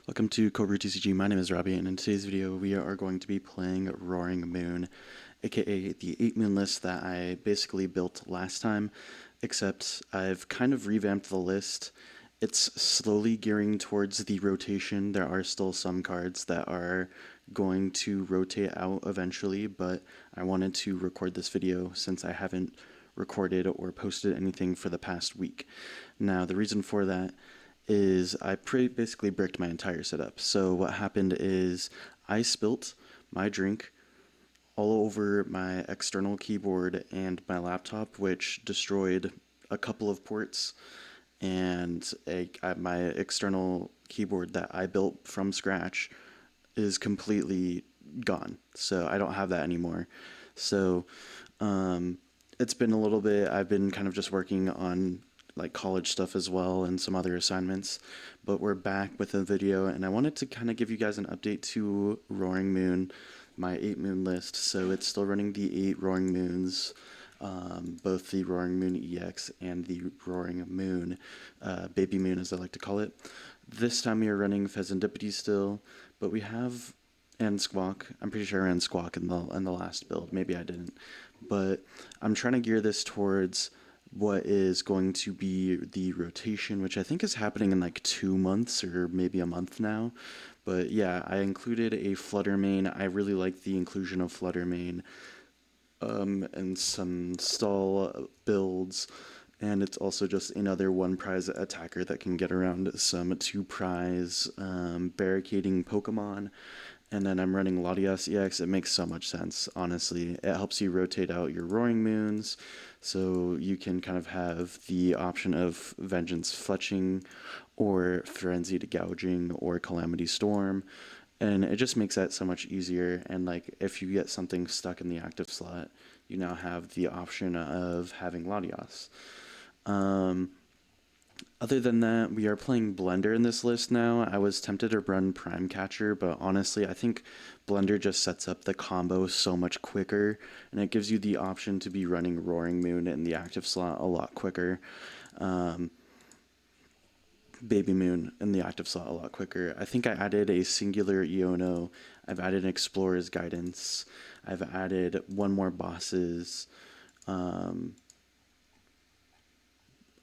Welcome to PTCGL. My name is Robbie, and in today's video we are going to be playing Roaring Moon, aka the 8 moon list that I basically built last time, except I've kind of revamped the list. It's slowly gearing towards the rotation. There are still some cards that are going to rotate out eventually, but I wanted to record this video since I haven't recorded or posted anything for the past week. Now, the reason for that is I basically bricked my entire setup. So what happened is I spilt my drink all over my external keyboard and my laptop, which destroyed a couple of ports, and my external keyboard that I built from scratch is completely gone. So I don't have that anymore. So it's been a little bit, I've been kind of just working on like college stuff as well and some other assignments, but we're back with a video, and I wanted to kind of give you guys an update to Roaring Moon, my 8 moon list. So it's still running the 8 Roaring Moons, both the Roaring Moon EX and the Roaring Moon, Baby Moon as I like to call it. This time we are running Pheasantipity still, but we have, and Squawk. I'm pretty sure I ran Squawk in the last build, maybe I didn't, but I'm trying to gear this towards what is going to be the rotation, which I think is happening in like 2 months or maybe a month now. But yeah, I included a Flutter main. I really like the inclusion of Flutter main and some stall builds, and it's also just another 1 prize attacker that can get around some 2 prize barricading Pokemon. And then I'm running Latias EX. It makes so much sense, honestly. It helps you rotate out your Roaring Moons, so you can kind of have the option of Vengeance Fletching, or Frenzied Gouging, or Calamity Storm, and it just makes that so much easier. And like, if you get something stuck in the active slot, you now have the option of having Latias. Other than that, we are playing Blender in this list now. I was tempted to run Prime Catcher, but honestly, I think Blender just sets up the combo so much quicker, and it gives you the option to be running Roaring Moon in the active slot a lot quicker. Baby Moon in the active slot a lot quicker. I think I added a singular Iono. I've added an Explorer's Guidance. I've added 1 more bosses.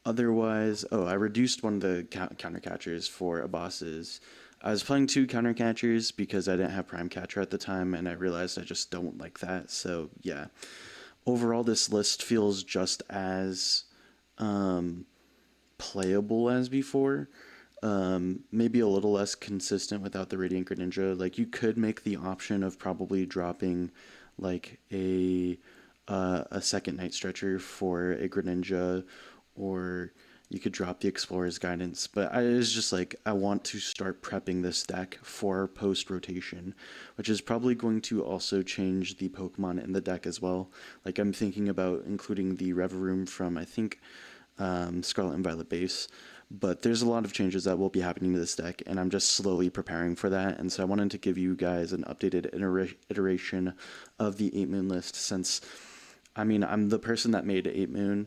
Otherwise, I reduced one of the counter catchers for a bosses. I was playing 2 counter catchers because I didn't have Prime Catcher at the time, and I realized I just don't like that. So yeah, overall this list feels just as playable as before. Maybe a little less consistent without the Radiant Greninja. Like, you could make the option of probably dropping like a second Night Stretcher for a Greninja, or you could drop the Explorer's Guidance. But it's just like, I want to start prepping this deck for post-rotation, which is probably going to also change the Pokemon in the deck as well. Like, I'm thinking about including the Reverum from, I think, Scarlet and Violet base. But there's a lot of changes that will be happening to this deck, and I'm just slowly preparing for that. And so I wanted to give you guys an updated iteration of the 8 moon list, since, I mean, I'm the person that made 8 moon,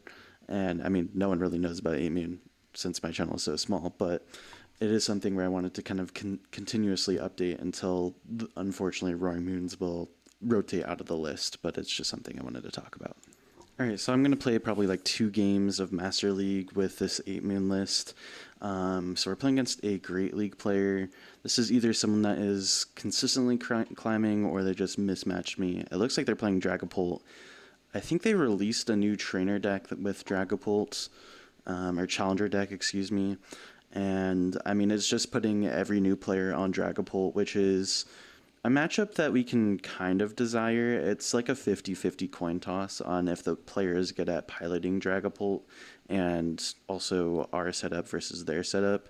and I mean, no one really knows about 8 moon since my channel is so small, but it is something where I wanted to kind of continuously update until, unfortunately, Roaring Moons will rotate out of the list, but it's just something I wanted to talk about. Alright, so I'm going to play probably like 2 games of Master League with this 8 moon list. So we're playing against a Great League player. This is either someone that is consistently climbing, or they just mismatched me. It looks like they're playing Dragapult. I think they released a new trainer deck with Dragapult, or Challenger deck, excuse me. And I mean, it's just putting every new player on Dragapult, which is a matchup that we can kind of desire. It's like a 50-50 coin toss on if the player is good at piloting Dragapult, and also our setup versus their setup.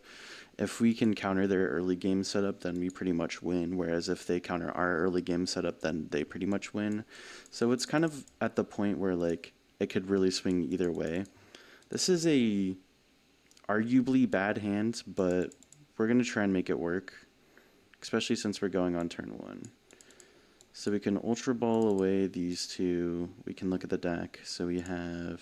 If we can counter their early game setup, then we pretty much win, whereas if they counter our early game setup, then they pretty much win. So it's kind of at the point where like it could really swing either way. This is a arguably bad hand, but we're going to try and make it work, especially since we're going on turn 1. So we can Ultra Ball away these 2. We can look at the deck. So we have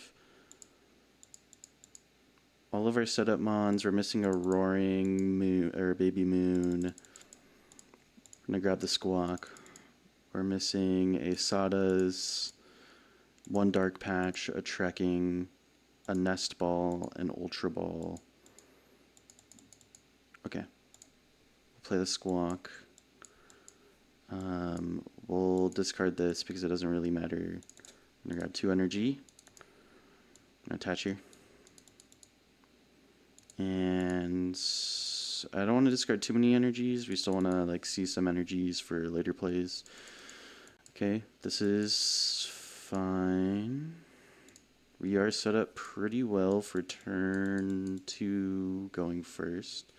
all of our setup mons. We're missing a roaring moon or a baby moon. I'm gonna grab the squawk. We're missing a Sada's, one dark patch, a trekking, a nest ball, an ultra ball. Okay. We'll play the squawk. We'll discard this because it doesn't really matter. I'm gonna grab 2 energy. I'm gonna attach here. And I don't want to discard too many energies. We still want to like see some energies for later plays. Okay, this is fine. We are set up pretty well for turn 2 going first.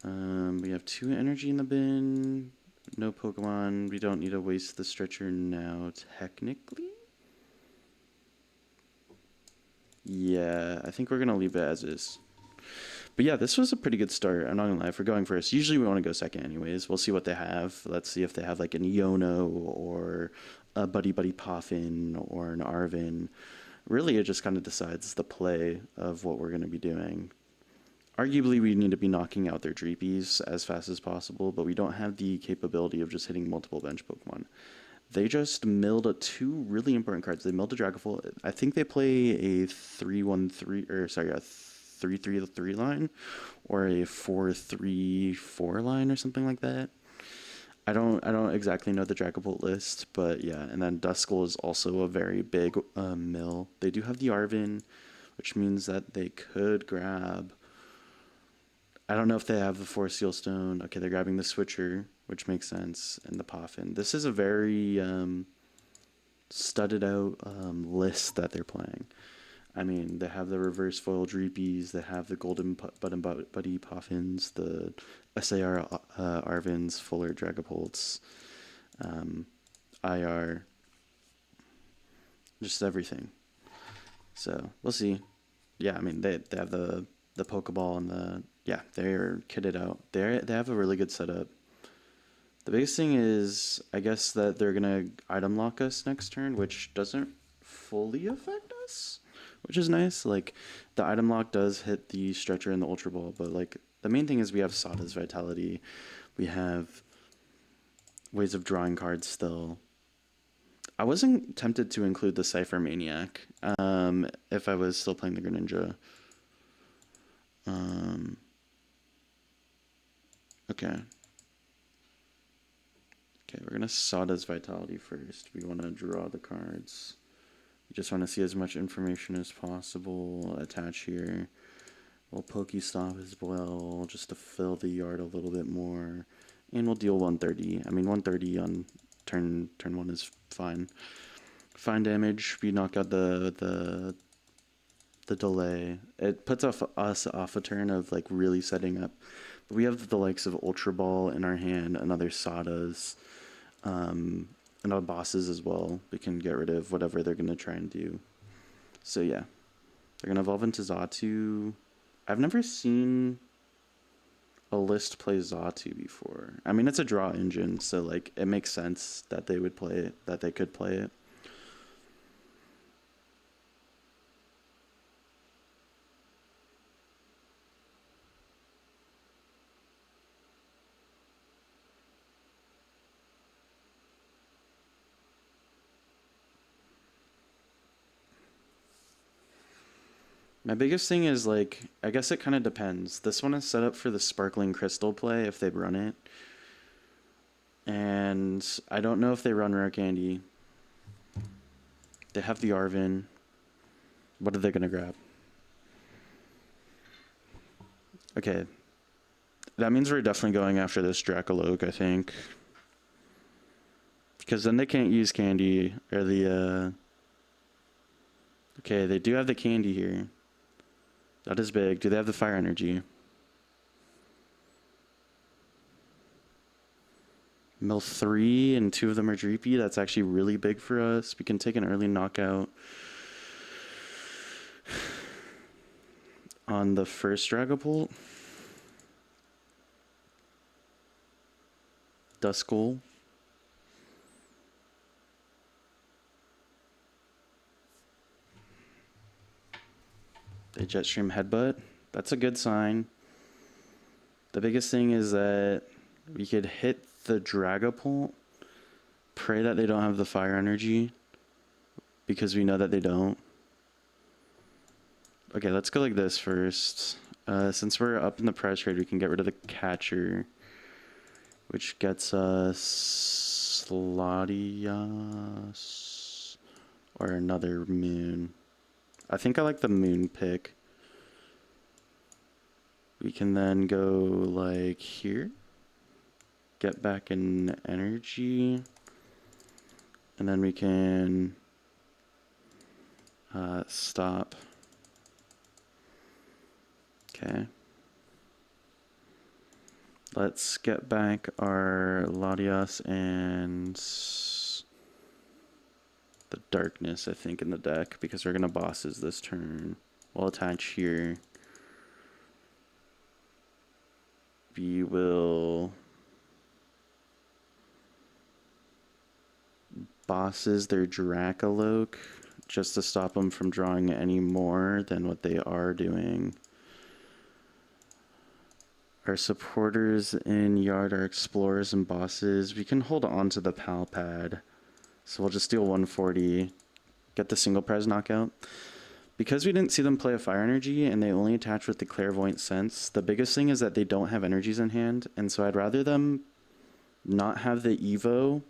We have 2 energy in the bin. No Pokemon. We don't need to waste the stretcher now, technically. Yeah, I think we're going to leave it as is. But yeah, this was a pretty good start. I'm not going to lie. If we're going first, usually we want to go second anyways. We'll see what they have. Let's see if they have like an Iono or a Buddy Buddy Poffin or an Arvin. Really, it just kind of decides the play of what we're going to be doing. Arguably, we need to be knocking out their Dreepies as fast as possible, but we don't have the capability of just hitting multiple bench Pokemon. They just milled 2 really important cards. They milled a Dragapult. I think they play a 3-1-3, or sorry, a 3-3-3 line, or a 4-3-4 line, or something like that. I don't exactly know the Dragapult list, but yeah. And then Duskull is also a very big mill. They do have the Arvin, which means that they could grab. I don't know if they have the 4 Sealstone. Okay, they're grabbing the Switcher, which makes sense, and the Poffin. This is a very studded out list that they're playing. I mean, they have the reverse foil Dreepies, they have the golden buddy Poffins, the SAR Arvins, Fuller Dragapults, IR, just everything. So we'll see. Yeah, I mean they have the Pokeball and the, yeah, they're kitted out. They have a really good setup. The biggest thing is, I guess, that they're gonna item lock us next turn, which doesn't fully affect us, which is nice. Like, the item lock does hit the stretcher and the ultra ball, but like the main thing is we have Sada's Vitality, we have ways of drawing cards still. I wasn't tempted to include the Cypher Maniac if I was still playing the Greninja. Okay. Okay, we're gonna Sada's Vitality first. We want to draw the cards. We just want to see as much information as possible. Attach here. We'll Pokestop as well, just to fill the yard a little bit more. And we'll deal 130. I mean, 130 on turn 1 is fine. Fine damage. We knock out the delay. It puts us off a turn of like really setting up. But we have the likes of Ultra Ball in our hand, another Sada's, and our bosses as well. We can get rid of whatever they're gonna try and do. So yeah, they're gonna evolve into Xatu. I've never seen a list play Xatu before. I mean, it's a draw engine, so like it makes sense that they would play it, that they could play it. My biggest thing is, like, I guess it kind of depends. This one is set up for the Sparkling Crystal play if they run it. And I don't know if they run Rare Candy. They have the Arvin. What are they going to grab? Okay. That means we're definitely going after this Dracoloak, I think. Because then they can't use Candy, or the, Okay, they do have the Candy here. That is big. Do they have the Fire Energy? Mill 3 and 2 of them are Dreepy. That's actually really big for us. We can take an early knockout on the first Dragapult. Duskull. Okay, Jetstream Headbutt. That's a good sign. The biggest thing is that we could hit the Dragapult, pray that they don't have the fire energy, because we know that they don't. Okay, let's go like this first. Since we're up in the prize trade, we can get rid of the catcher, which gets us Latias or another moon. I think I like the moon pick. We can then go like here, get back in energy, and then we can stop. Okay. Let's get back our Latias and the darkness, I think, in the deck, because we're gonna bosses this turn. We'll attach here. We will bosses their Dracoloak just to stop them from drawing any more than what they are doing. Our supporters in yard are explorers and bosses. We can hold on to the pal pad. So we'll just deal 140, get the single prize knockout. Because we didn't see them play a fire energy and they only attach with the clairvoyant sense, the biggest thing is that they don't have energies in hand. And so I'd rather them not have the Evo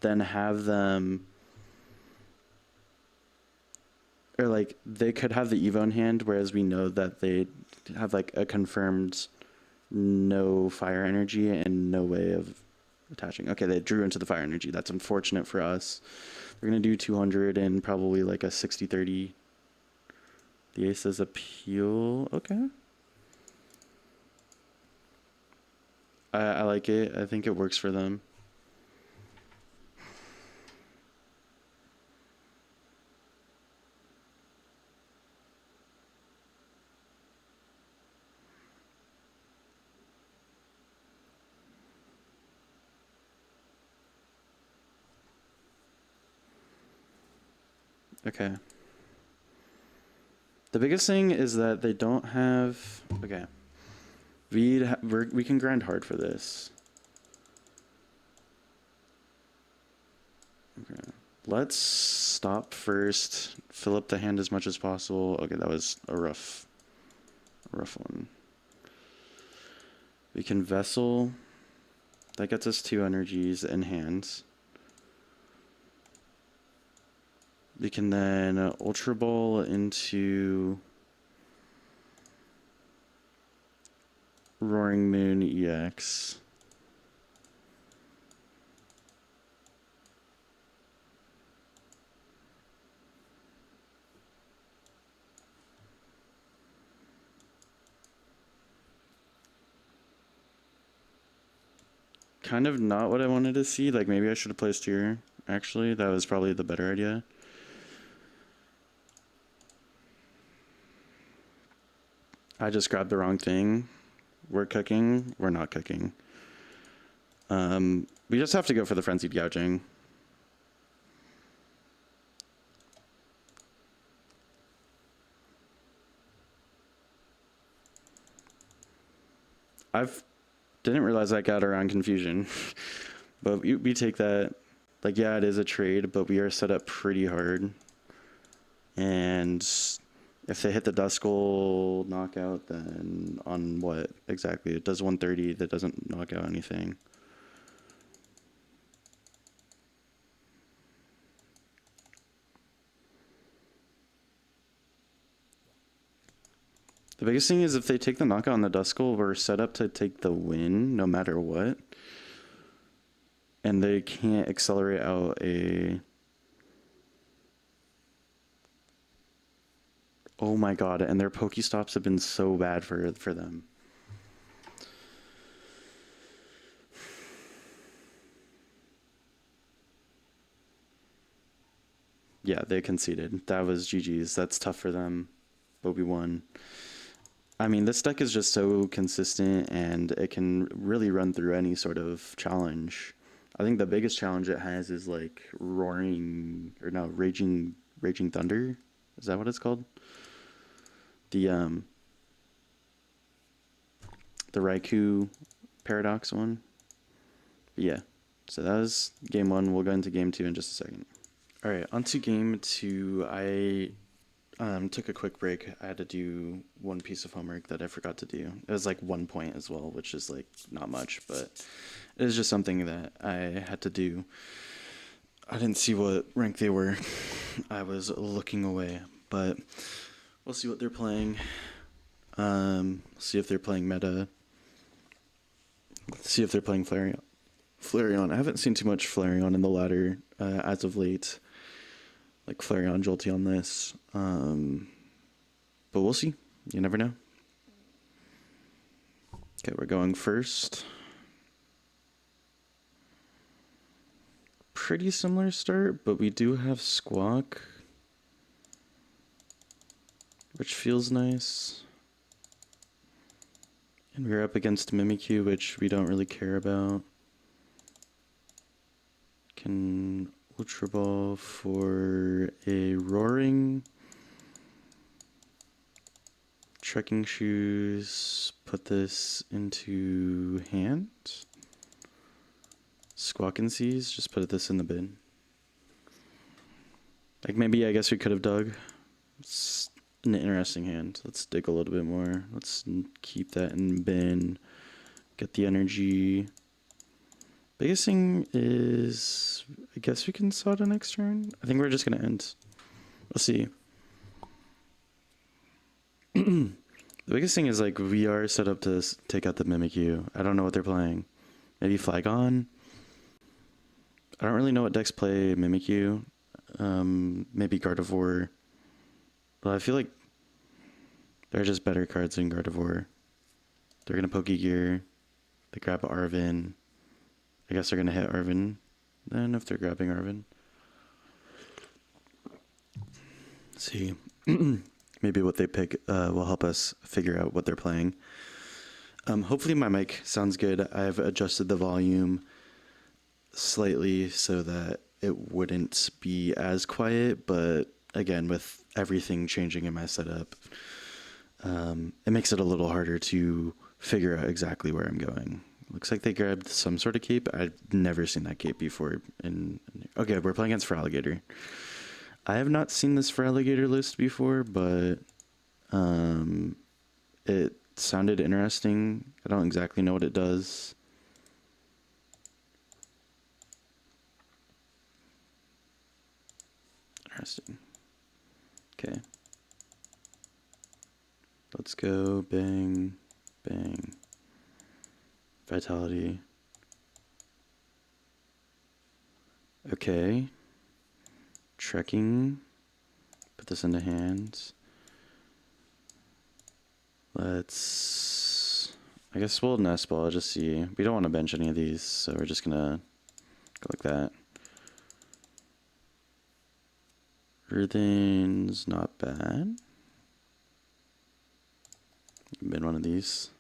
than have them, or like they could have the Evo in hand, whereas we know that they have like a confirmed no fire energy and no way of attaching. Okay, they drew into the fire energy. That's unfortunate for us. They're going to do 200 and probably like a 60-30. The ace says appeal. Okay. I like it. I think it works for them. Okay. The biggest thing is that they don't have... Okay. We can grind hard for this. Okay. Let's stop first. Fill up the hand as much as possible. Okay, that was a rough one. We can Vessel. That gets us 2 energies in hands. We can then Ultra Ball into Roaring Moon EX. Kind of not what I wanted to see. Like maybe I should have placed here. Actually, that was probably the better idea. I just grabbed the wrong thing. We're cooking. We're not cooking. We just have to go for the frenzied gouging. Didn't realize I got around confusion. But we take that. Like, yeah, it is a trade, but we are set up pretty hard. And if they hit the Duskull knockout, then on what exactly? It does 130. That doesn't knock out anything. The biggest thing is if they take the knockout on the Duskull, we're set up to take the win no matter what. And they can't accelerate out a... Oh my god, and their Pokestops have been so bad for them. Yeah, they conceded. That was GG's. That's tough for them, but we won. I mean, this deck is just so consistent, and it can really run through any sort of challenge. I think the biggest challenge it has is like Raging Thunder. Is that what it's called? The the Raikou paradox one. But yeah, so that was game one. We'll go into game two in just a second. All right, on to game two. I took a quick break. I had to do one piece of homework that I forgot to do. It was like 1 point as well, which is like not much, but it was just something that I had to do. I didn't see what rank they were. I was looking away, but we'll see what they're playing. See if they're playing meta. See if they're playing Flareon. Flareon. I haven't seen too much Flareon in the ladder as of late. Like Flareon, Jolteon this. But we'll see. You never know. Okay, we're going first. Pretty similar start, but we do have Squawk, which feels nice. And we're up against Mimikyu, which we don't really care about. Can Ultra Ball for a Roaring. Trekking Shoes, put this into hand. Squawk and Seize, just put this in the bin. Like maybe I guess we could have dug. It's an interesting hand. Let's dig a little bit more. Let's keep that in bin. Get the energy. Biggest thing is, I guess we can Sawda next turn. I think we're just gonna end. We'll see. The biggest thing is like we are set up to take out the Mimikyu. I don't know what they're playing. Maybe Flygon. I don't really know what decks play Mimikyu. Maybe Gardevoir. Well, I feel like there are just better cards than Gardevoir. They're gonna Pokegear. They grab Arven. I guess they're gonna hit Arven. Then if they're grabbing Arven. Let's see. Maybe what they pick will help us figure out what they're playing. Hopefully my mic sounds good. I've adjusted the volume slightly so that it wouldn't be as quiet, but again, with everything changing in my setup, it makes it a little harder to figure out exactly where I'm going. Looks like they grabbed some sort of cape. I've never seen that cape before. Okay, we're playing against Feraligatr. I have not seen this Feraligatr list before, but it sounded interesting. I don't exactly know what it does. Interesting. Okay. Let's go. Bang. Bang. Vitality. Okay. Trekking. Put this into hands. I guess we'll Nest Ball, just see. We don't want to bench any of these, so we're just gonna go like that. Everything's not bad. Bin one of these.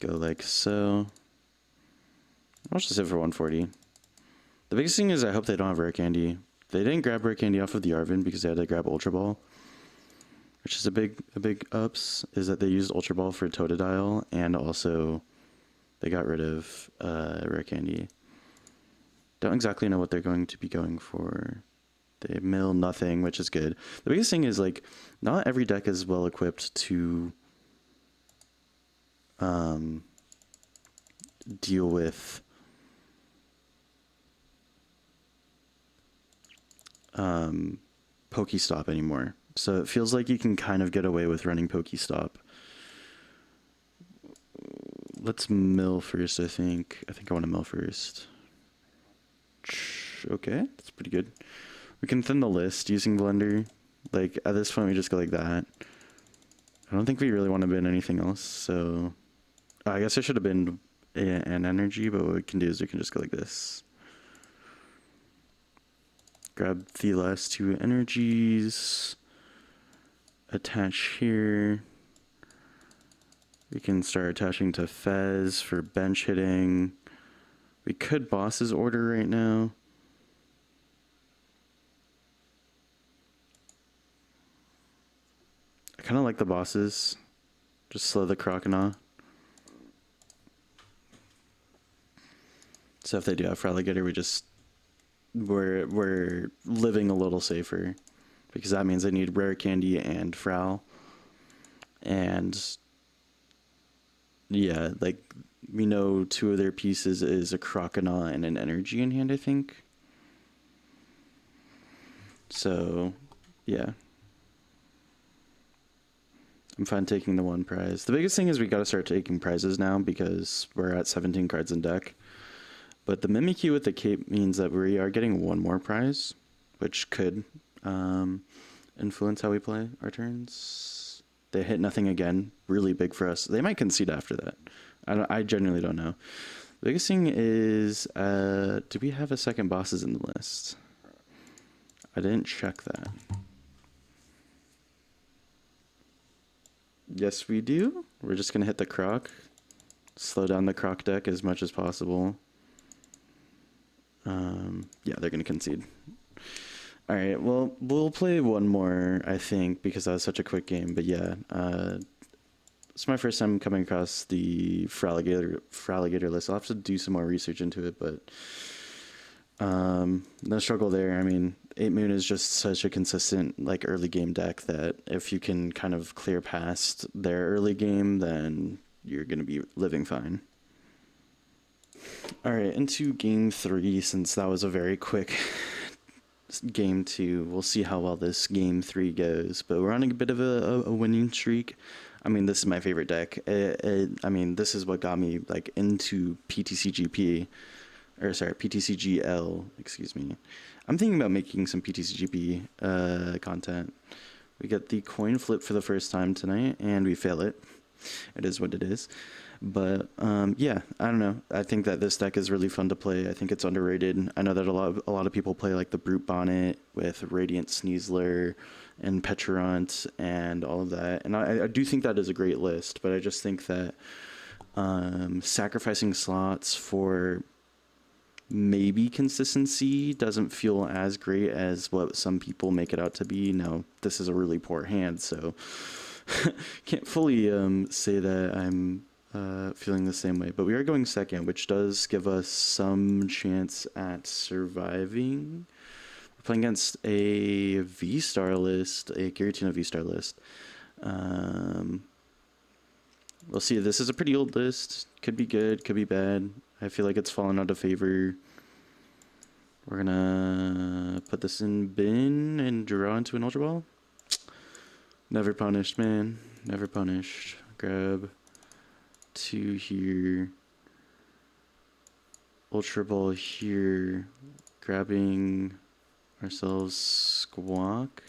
Go like so. I'll just hit for 140. The biggest thing is I hope they don't have Rare Candy. They didn't grab Rare Candy off of the Arven because they had to grab Ultra Ball, which is a big ups. Is that they used Ultra Ball for Totodile, and also they got rid of Rare Candy. Don't exactly know what they're going to be going for. They mill nothing, which is good. The biggest thing is like not every deck is well equipped to deal with Pokestop anymore. So it feels like you can kind of get away with running Pokestop. Let's mill first, I think. I want to mill first. Okay, that's pretty good. We can thin the list using Blender. Like, at this point, we just go like that. I don't think we really want to bin anything else, so... I guess I should have been an energy, but what we can do is we can just go like this. Grab the last two energies. Attach here. We can start attaching to Fez for bench hitting. We could boss's order right now. kind of like the bosses. Just slow the Croconaw. So if they do have Fraligator, we're living a little safer, because that means they need Rare Candy and Fral. And yeah, like, we know 2 of their pieces is a Croconaw and an Energy in hand, I think. So yeah, I'm fine taking the 1 prize. The biggest thing is we got to start taking prizes now, because we're at 17 cards in deck. But the Mimikyu with the cape means that we are getting 1 more prize, which could influence how we play our turns. They hit nothing again, really big for us. They might concede after that. I genuinely don't know. The biggest thing is, do we have a second bosses in the list? I didn't check that. Yes, we do. We're just going to hit the Croc. Slow down the Croc deck as much as possible. Yeah, they're going to concede. All right, well, we'll play 1 more, I think, because that was such a quick game. But yeah, it's my first time coming across the Fraligator list. I'll have to do some more research into it, but no struggle there. I mean, 8 Moon is just such a consistent, like, early game deck that if you can kind of clear past their early game, then you're going to be living fine. All right, into game 3, since that was a very quick game 2. We'll see how well this game 3 goes, but we're on a bit of a winning streak. I mean, this is my favorite deck. I mean, this is what got me, like, into PTCGL, excuse me. I'm thinking about making some PTCGP content. We get the coin flip for the first time tonight, and we fail it. It is what it is. But yeah, I don't know. I think that this deck is really fun to play. I think it's underrated. I know that a lot of people play like the Brute Bonnet with Radiant Sneasler and Petrant and all of that. And I do think that is a great list, but I just think that sacrificing slots for maybe consistency doesn't feel as great as what some people make it out to be. Now, this is a really poor hand, so can't fully say that I'm feeling the same way. But we are going second, which does give us some chance at surviving. We're playing against a V-Star list, a Giratina V-Star list. We'll see. This is a pretty old list. Could be good, could be bad. I feel like it's fallen out of favor. We're gonna put this in bin and draw into an Ultra Ball. Never punished, man. Never punished. Grab 2 here. Ultra Ball here. Grabbing ourselves Squawk.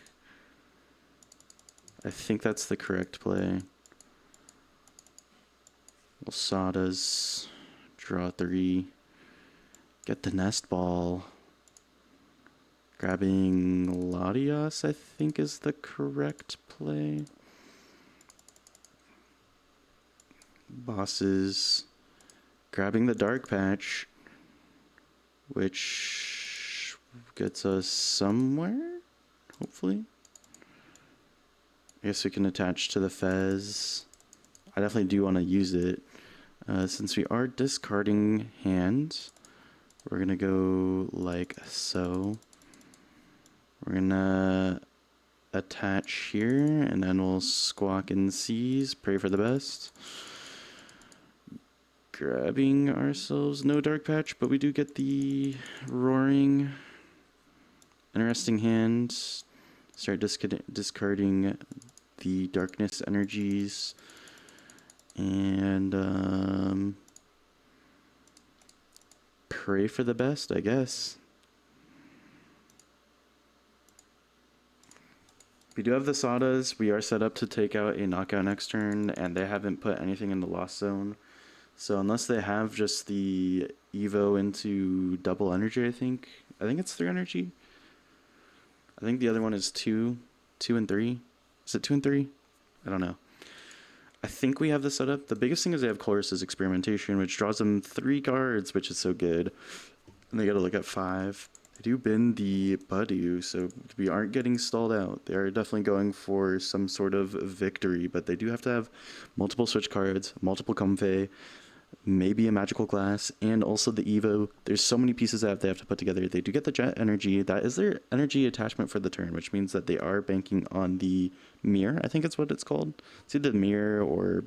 I think that's the correct play. Lsadas. Draw 3. Get the Nest Ball. Grabbing Latios, I think, is the correct play. Bosses. Grabbing the Dark Patch, which gets us somewhere, hopefully. I guess we can attach to the Fez. I definitely do want to use it. Since we are discarding hands, we're going to go like so. We're going to attach here, and then we'll Squawk and Seize, pray for the best. Grabbing ourselves, no Dark Patch, but we do get the Roaring. Interesting hand. Start discarding the Darkness energies. And pray for the best, I guess. We do have the Sadas. We are set up to take out a knockout next turn, and they haven't put anything in the lost zone. So unless they have just the Evo into double energy, I think it's 3 energy. I think the other one is 2 and 3. Is it 2 and 3? I don't know. I think we have this set up. The biggest thing is they have Chorus's Experimentation, which draws them 3 cards, which is so good. And they gotta look at 5. They do bin the Badu, so we aren't getting stalled out. They are definitely going for some sort of victory, but they do have to have multiple switch cards, multiple Comfey, maybe a magical glass, and also the Evo. There's so many pieces that they have to put together. They do get the jet energy. That is their energy attachment for the turn, which means that they are banking on the mirror. I think it's what it's called. It's either mirror or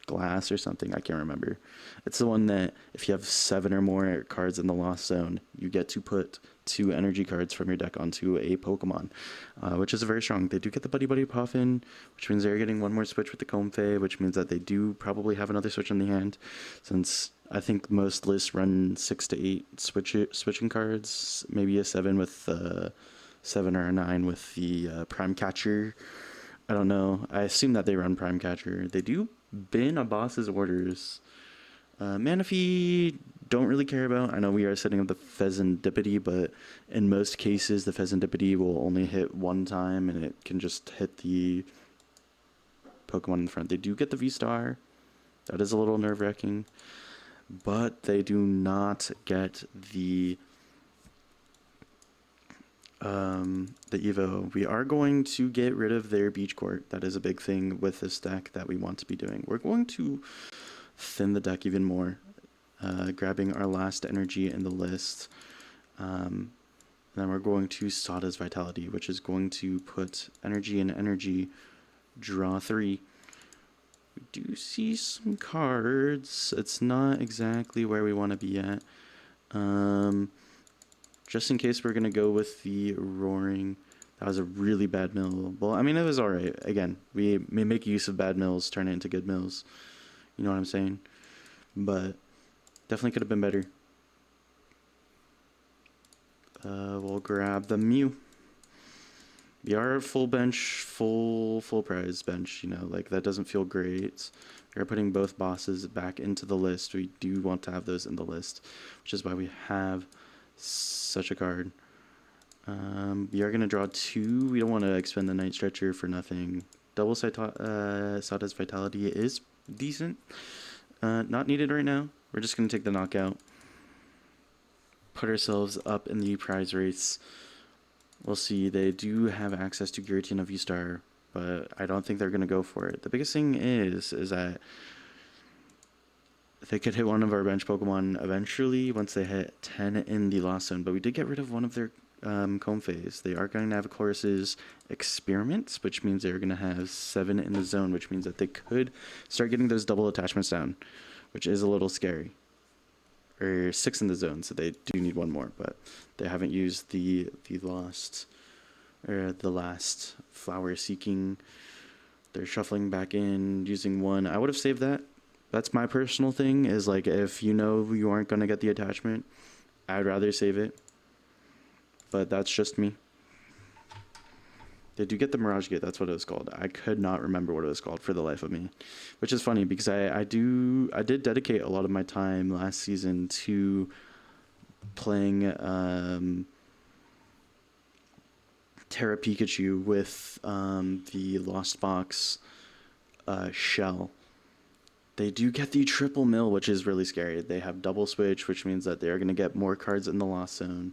glass or something. I can't remember. It's the one that if you have 7 or more cards in the Lost Zone, you get to put 2 energy cards from your deck onto a Pokemon, which is very strong. They do get the Buddy Buddy Puffin, which means they're getting one more switch with the Comfey, which means that they do probably have another switch in the hand, since I think most lists run 6 to 8 switching cards, maybe a 7 with 7 or a 9 with the Prime Catcher. I don't know. I assume that they run Prime Catcher. They do bin a boss's orders. Manaphy, don't really care about. I know we are setting up the Pheasantipity, but in most cases the Pheasantipity will only hit one time and it can just hit the Pokemon in front. They do get the V-Star. That is a little nerve-wracking. But they do not get the Evo. We are going to get rid of their Beach Court. That is a big thing with this deck that we want to be doing. We're going to thin the deck even more, grabbing our last energy in the list. Then we're going to Sada's Vitality, which is going to put energy in energy, draw 3. We do see some cards. It's not exactly where we want to be at. Just in case we're going to go with the Roaring. That was a really bad mill. Well, I mean, it was alright. Again, we may make use of bad mills, turn it into good mills. You know what I'm saying? But definitely could have been better. We'll grab the Mew. We are full bench, full prize bench, you know, like that doesn't feel great. We're putting both bosses back into the list. We do want to have those in the list, which is why we have such a card. We are going to draw 2. We don't want to expend the Night Stretcher for nothing. Double Sada's Vitality is decent. Not needed right now. We're just going to take the knockout. Put ourselves up in the prize race. We'll see. They do have access to Giratina V-Star, but I don't think they're going to go for it. The biggest thing is that they could hit one of our bench Pokemon eventually once they hit 10 in the Lost Zone, but we did get rid of one of their Comfeys. They are going to have Chorus's Experiments, which means they're going to have 7 in the zone, which means that they could start getting those double attachments down, which is a little scary. Or 6 in the zone, so they do need one more, but they haven't used the last Flower Seeking. They're shuffling back in, using 1. I would have saved that. That's my personal thing, is like, if you know you aren't going to get the attachment, I'd rather save it. But that's just me. They do get the Mirage Gate, that's what it was called. I could not remember what it was called for the life of me. Which is funny, because I did dedicate a lot of my time last season to playing Terra Pikachu with the Lost Box shell. They do get the triple mill, which is really scary. They have double switch, which means that they're going to get more cards in the Lost Zone.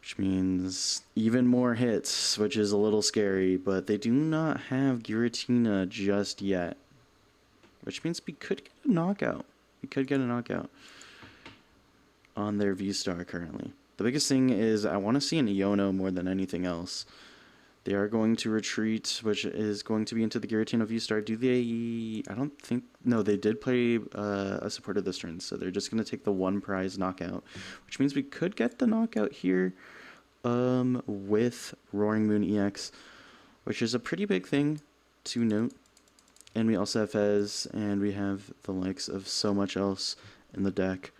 Which means even more hits, which is a little scary. But they do not have Giratina just yet. Which means we could get a knockout. We could get a knockout on their V-Star currently. The biggest thing is I want to see an Iono more than anything else. They are going to retreat, which is going to be into the Giratina V-Star. Do they... I don't think... No, they did play a supporter this turn, so they're just going to take the 1 prize knockout, which means we could get the knockout here with Roaring Moon EX, which is a pretty big thing to note. And we also have Fez, and we have the likes of so much else in the deck.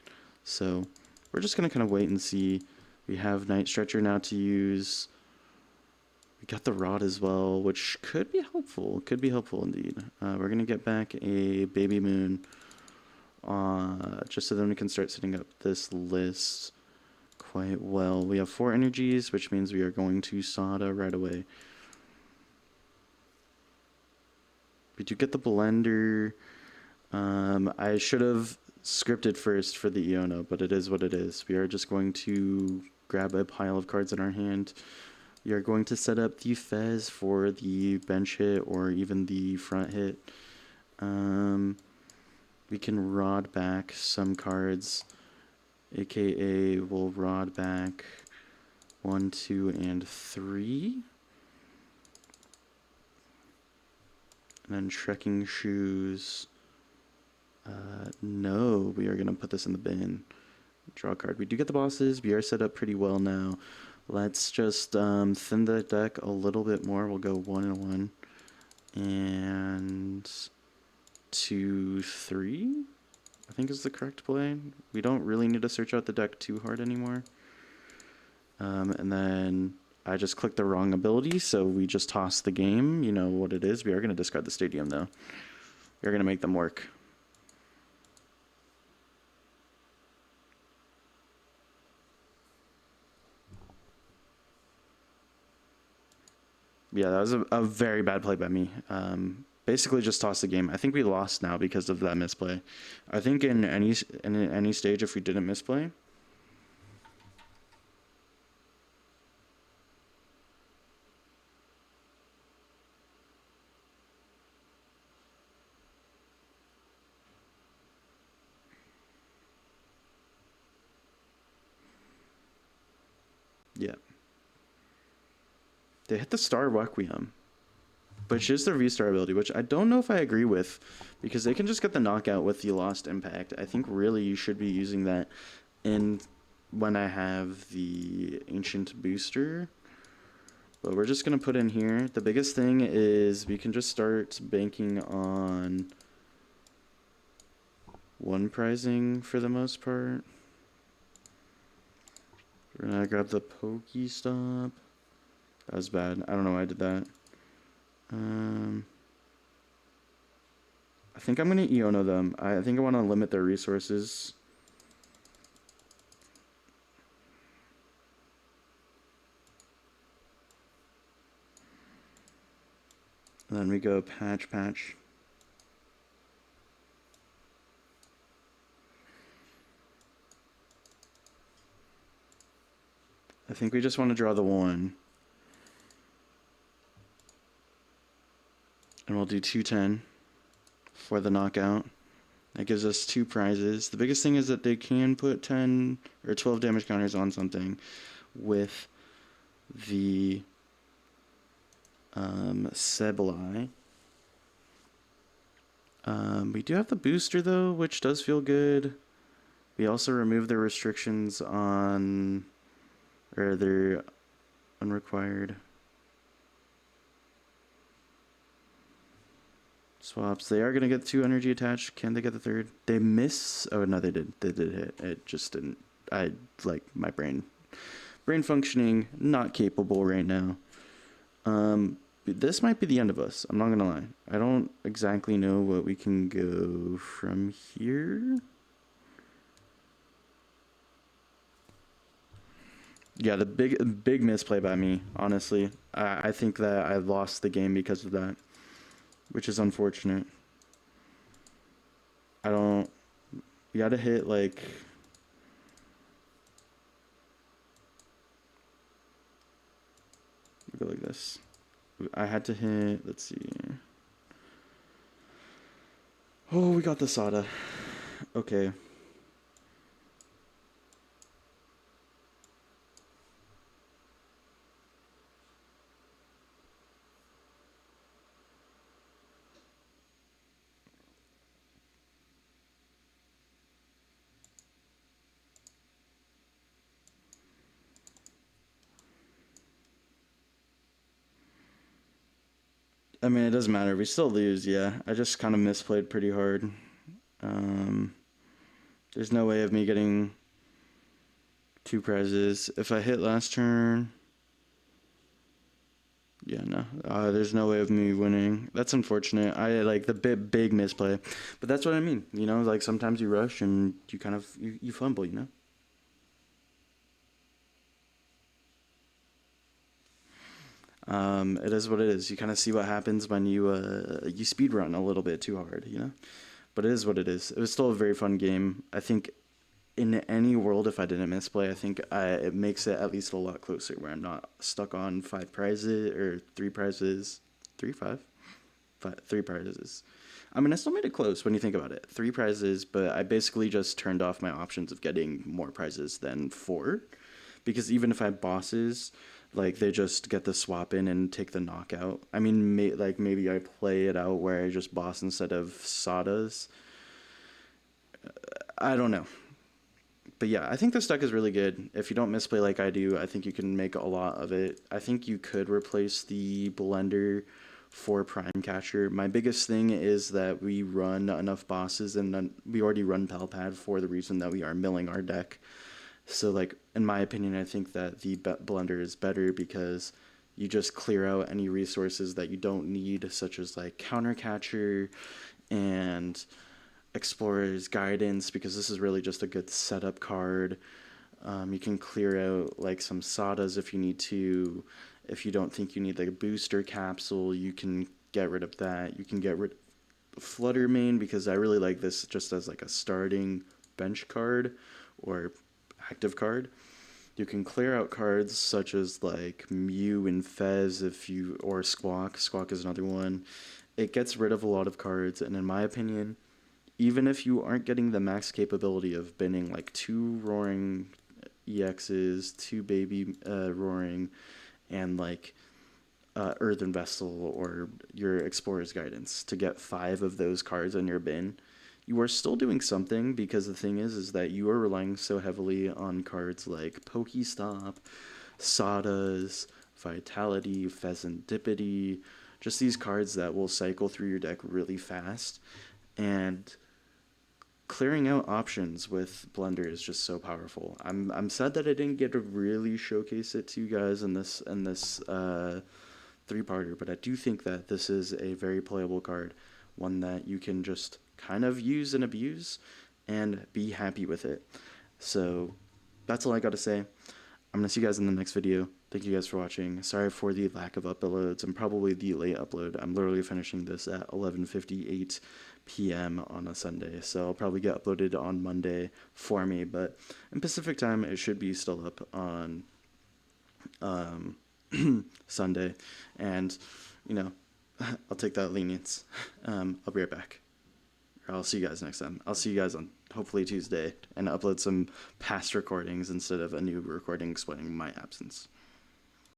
So we're just going to kind of wait and see. We have Night Stretcher now to use. We got the Rod as well, which could be helpful. Could be helpful indeed. We're going to get back a Baby Moon just so then we can start setting up this list quite well. We have 4 energies, which means we are going to Sada right away. We do get the Blender. I should have scripted first for the Iono, but it is what it is. We are just going to grab a pile of cards in our hand. We are going to set up the Fez for the bench hit or even the front hit. We can rod back some cards, aka we'll rod back 1, 2, and 3. And then trekking shoes. No, we are going to put this in the bin. Draw a card. We do get the bosses. We are set up pretty well now. Let's just thin the deck a little bit more. We'll go 1 and 1. And 2, 3, I think is the correct play. We don't really need to search out the deck too hard anymore. And then I just clicked the wrong ability, so we just toss the game. You know what it is. We are going to discard the stadium, though. We are going to make them work. Yeah, that was a very bad play by me. Basically just toss the game. I think we lost now because of that misplay. I think in any stage, if we didn't misplay, yeah. They hit the Star Requiem, which is the V-Star ability, which I don't know if I agree with, because they can just get the knockout with the Lost Impact. I think really you should be using that in when I have the Ancient Booster. But we're just going to put in here. The biggest thing is we can just start banking on one prizing for the most part. We're going to grab the Pokestop. That was bad. I don't know why I did that. I think I'm going to Iono them. I think I want to limit their resources. And then we go patch. I think we just want to draw the 1. And we'll do 210 for the knockout. That gives us 2 prizes. The biggest thing is that they can put 10 or 12 damage counters on something with the Sableye. We do have the booster though, which does feel good. We also remove the restrictions on, or they're unrequired. Swaps. They are going to get 2 energy attached. Can they get the 3rd? They miss. Oh, no, they did. They did hit. It just didn't. I like my brain functioning not capable right now. This might be the end of us. I'm not going to lie. I don't exactly know what we can go from here. Yeah, the big misplay by me, honestly. I think that I lost the game because of that, which is unfortunate. You gotta hit like, go like this. I had to hit, let's see. Oh, we got the Sada. Okay. I mean, it doesn't matter. We still lose, yeah. I just kind of misplayed pretty hard. There's no way of me getting 2 prizes. If I hit last turn... Yeah, no. There's no way of me winning. That's unfortunate. I like the big misplay. But that's what I mean. You know, like sometimes you rush and you kind of, you fumble, you know? It is what it is. You kind of see what happens when you speed run a little bit too hard, you know. But it is what it is. It was still a very fun game. I think in any world, if I didn't misplay, I think it makes it at least a lot closer where I'm not stuck on 5 prizes or 3 prizes. 3, 5? 3 prizes. I mean, I still made it close when you think about it. 3 prizes, but I basically just turned off my options of getting more prizes than 4. Because even if I have bosses, like they just get the swap in and take the knockout. I mean, maybe I play it out where I just boss instead of Sadas. I don't know. But yeah, I think this deck is really good. If you don't misplay like I do, I think you can make a lot of it. I think you could replace the blender for Prime Catcher. My biggest thing is that we run enough bosses and we already run Palpad for the reason that we are milling our deck. So like in my opinion, I think that the blender is better because you just clear out any resources that you don't need, such as like Counter Catcher and Explorer's Guidance, because this is really just a good setup card. You can clear out like some Sadas if you need to. If you don't think you need like a booster capsule, you can get rid of that. You can get rid of Flutter Main because I really like this just as like a starting bench card or active card. You can clear out cards such as like Mew and Fez or Squawk. Squawk is another one. It gets rid of a lot of cards, and in my opinion, even if you aren't getting the max capability of binning like 2 Roaring EXs, 2 Baby Roaring, and like Earthen Vessel or your Explorer's Guidance to get 5 of those cards in your bin, you are still doing something, because the thing is that you are relying so heavily on cards like Pokestop, Sadas, Vitality, Pheasantipity, just these cards that will cycle through your deck really fast. And clearing out options with Blender is just so powerful. I'm sad that I didn't get to really showcase it to you guys in this 3-parter, but I do think that this is a very playable card, one that you can just kind of use and abuse and be happy with it. So that's all I got to say. I'm going to see you guys in the next video. Thank you guys for watching. Sorry for the lack of uploads and probably the late upload. I'm literally finishing this at 11:58 p.m. on a Sunday, so I'll probably get uploaded on Monday for me, but in Pacific time, it should be still up on Sunday, and, you know, I'll take that lenience. I'll be right back. I'll see you guys next time. I'll see you guys on hopefully Tuesday and upload some past recordings instead of a new recording explaining my absence.